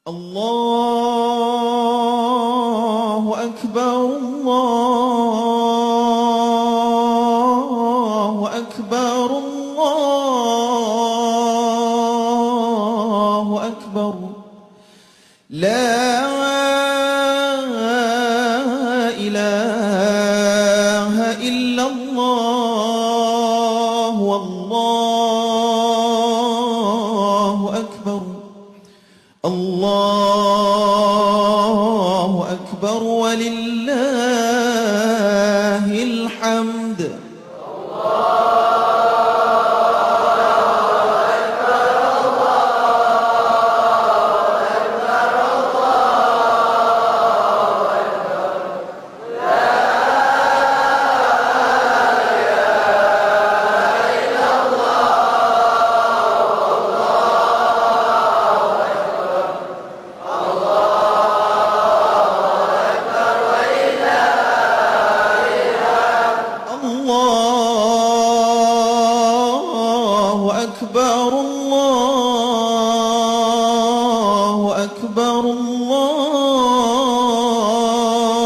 الله أكبر الله أكبر الله أكبر لا إله إلا الله والله أكبر الله أكبر ولله الحمد الله أكبر الله أكبر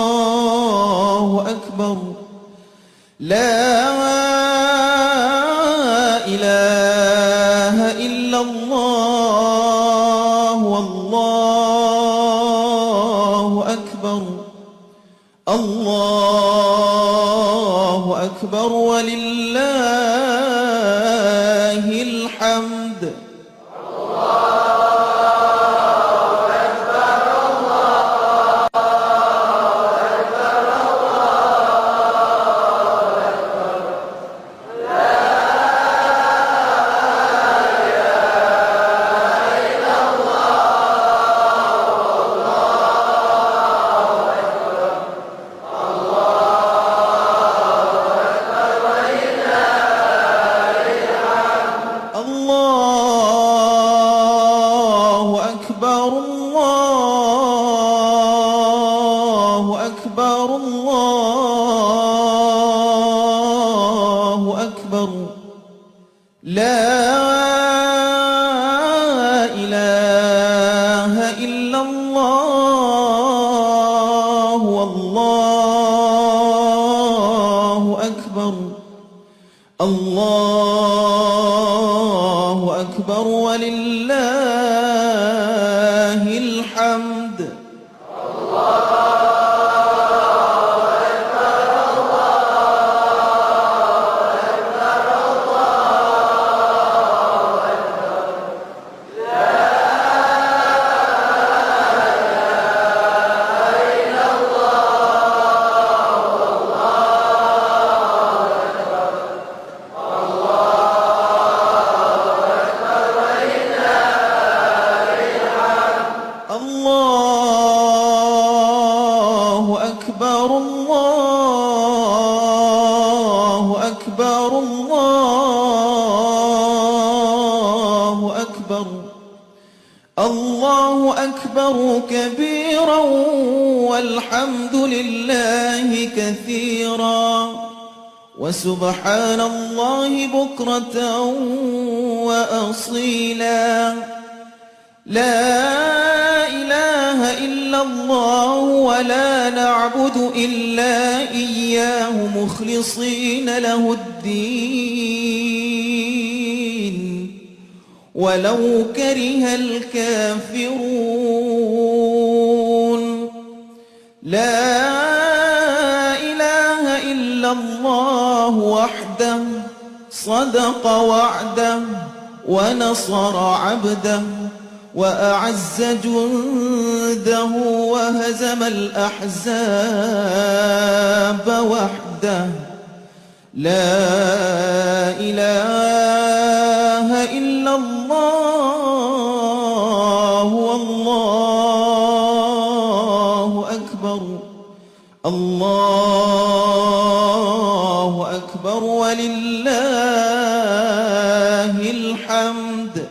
الله أكبر لا إله إلا الله والله أكبر الله أكبر ولله الحمد الله أكبر الله أكبر الله أكبر لا إله إلا الله والله أكبر الله أكبر ولله الحمد الله أكبر الله أكبر الله أكبر الله أكبر كبيرا والحمد لله كثيرا وسبحان الله بكرة وأصيلا لا إله إلا الله ولا نعبد إلا إياه مخلصين له الدين ولو كره الكافرون لا إله إلا الله وحده صدق وعده ونصر عبده وأعز جنده وهزم الأحزاب وحده لا إله إلا الله والله أكبر الله أكبر ولله الحمد